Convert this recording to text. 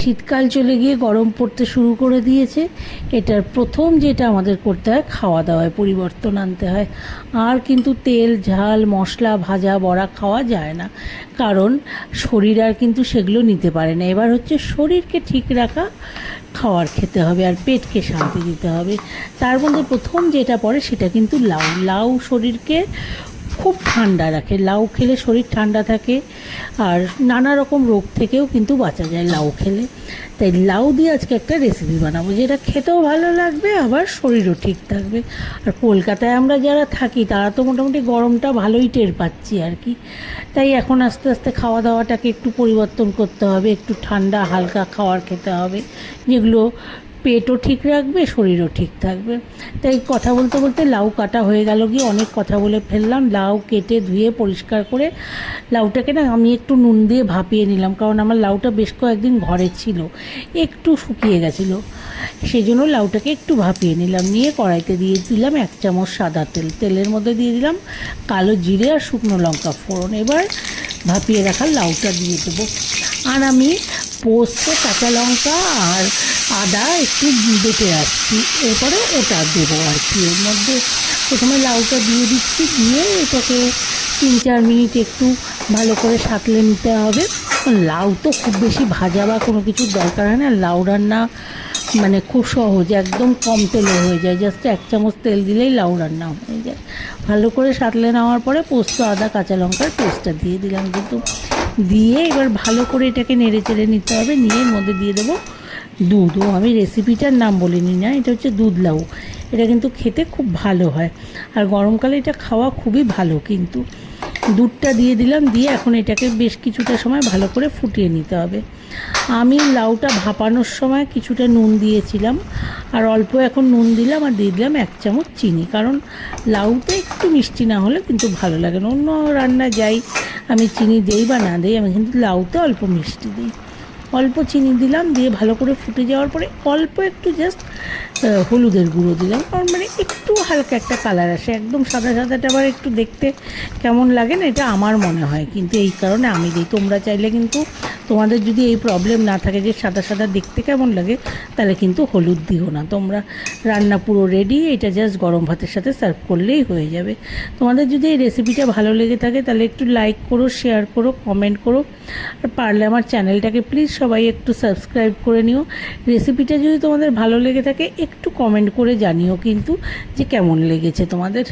শীতকাল চলে গিয়ে গরম পড়তে শুরু করে দিয়েছে। এটার প্রথম যেটা আমাদের করতে হয়, খাওয়া দাওয়ায় পরিবর্তন আনতে হয়। আর কিন্তু তেল ঝাল মশলা ভাজা বড়া খাওয়া যায় না, কারণ শরীর আর কিন্তু সেগুলো নিতে পারে না। এবার হচ্ছে শরীরকে ঠিক রাখা খাওয়ার খেতে হবে আর পেটকে শান্তি দিতে হবে। তার মধ্যে প্রথম যেটা পড়ে সেটা কিন্তু লাউ। লাউ শরীরকে খুব ঠান্ডা রাখে। লাউ খেলে শরীর ঠান্ডা থাকে আর নানা রকম রোগ থেকেও কিন্তু বাঁচা যায় লাউ খেলে। তাই লাউ দিয়ে আজকে একটা রেসিপি বানাবো, যেটা খেতেও ভালো লাগবে আবার শরীরও ঠিক থাকবে। আর কলকাতায় আমরা যারা থাকি তারা তো মোটামুটি গরমটা ভালোই টের পাচ্ছি আর কি। তাই এখন আস্তে আস্তে খাওয়া দাওয়াটাকে একটু পরিবর্তন করতে হবে, একটু ঠান্ডা হালকা খাবার খেতে হবে, যেগুলো পেটও ঠিক রাখবে শরীরও ঠিক থাকবে। তাই কথা বলতে বলতে লাউ কাটা হয়ে গেল, গিয়ে অনেক কথা বলে ফেললাম। লাউ কেটে ধুয়ে পরিষ্কার করে লাউটাকে না আমি একটু নুন দিয়ে ভাপিয়ে নিলাম, কারণ আমার লাউটা বেশ কয়েকদিন ঘরে ছিল, একটু শুকিয়ে গেছিলো, সেই জন্য লাউটাকে একটু ভাপিয়ে নিলাম। নিয়ে কড়াইতে দিয়ে দিলাম 1 চামচ সাদা তেল। তেলের মধ্যে দিয়ে দিলাম কালো জিরে আর শুকনো লঙ্কা ফোড়ন। এবার ভাপিয়ে রাখা লাউটা দিয়ে দেবো। আর আমি পোস্ত কাঁচা লঙ্কা আর আদা একটু বেটে রাখছি, এরপরে ওটা দেবো আর কি। এর মধ্যে প্রথমে লাউটা দিয়ে দিচ্ছি, দিয়ে এটাকে 3-4 মিনিট একটু ভালো করে সাঁতলে নিতে হবে। লাউ তো খুব বেশি ভাজা বা কোনো কিছুর দরকার হয় না, লাউ রান্না মানে খুব সহজ, একদম কম তেলে হয়ে যায়। জাস্ট 1 চামচ তেল দিলেই লাউ রান্না হয়ে যায়। ভালো করে সাঁতলে নেওয়ার পরে পোস্ত আদা কাঁচা লঙ্কার পেস্টটা দিয়ে দিলাম কিন্তু, দিয়ে এবার ভালো করে এটাকে নেড়ে চেড়ে নিতে হবে। নিয়ে এর মধ্যে দিয়ে দেবো দুধ। ও আমি রেসিপিটার নাম বলিনি না, এটা হচ্ছে দুধ লাউ। এটা কিন্তু খেতে খুব ভালো হয় আর গরমকালে এটা খাওয়া খুবই ভালো। কিন্তু দুধটা দিয়ে দিলাম, দিয়ে এখন এটাকে বেশ কিছুটা সময় ভালো করে ফুটিয়ে নিতে হবে। আমি লাউটা ভাপানোর সময় কিছুটা নুন দিয়েছিলাম, আর অল্প এখন নুন দিলাম, আর দিয়ে দিলাম 1 চামচ চিনি, কারণ লাউটা একটু মিষ্টি না হলে কিন্তু ভালো লাগে না। অন্য রান্না যাই আমি চিনি দেই বা না দেই, আমি কিন্তু লাউতে অল্প মিষ্টি দিই। অল্প চিনি দিলাম, দিয়ে ভালো করে ফুটে যাওয়ার পরে অল্প একটু জাস্ট হলুদের গুঁড়ো দিলাম, কারণ মানে একটু হালকা একটা কালার আসে। একদম সাদা সাদাটা আবার একটু দেখতে কেমন লাগে না, এটা আমার মনে হয়, কিন্তু এই কারণে আমি দিই। তোমরা চাইলে কিন্তু, তোমাদের যদি এই প্রবলেম না থাকে যে সাদা সাদা দেখতে কেমন লাগে, তাহলে কিন্তু হলুদ দিও না তোমরা। রান্না পুরো রেডি, এটা জাস্ট গরম ভাতের সাথে সার্ভ করলেই হয়ে যাবে। তোমাদের যদি এই রেসিপিটা ভালো লেগে থাকে তাহলে একটু লাইক করো, শেয়ার করো, কমেন্ট করো, আর পারলে আমার চ্যানেলটাকে প্লিজ সবাই একটু সাবস্ক্রাইব করে নিও। রেসিপিটা যদি তোমাদের ভালো লেগে থাকে একটু কমেন্ট করে জানিও কিন্তু যে কেমন লেগেছে তোমাদের।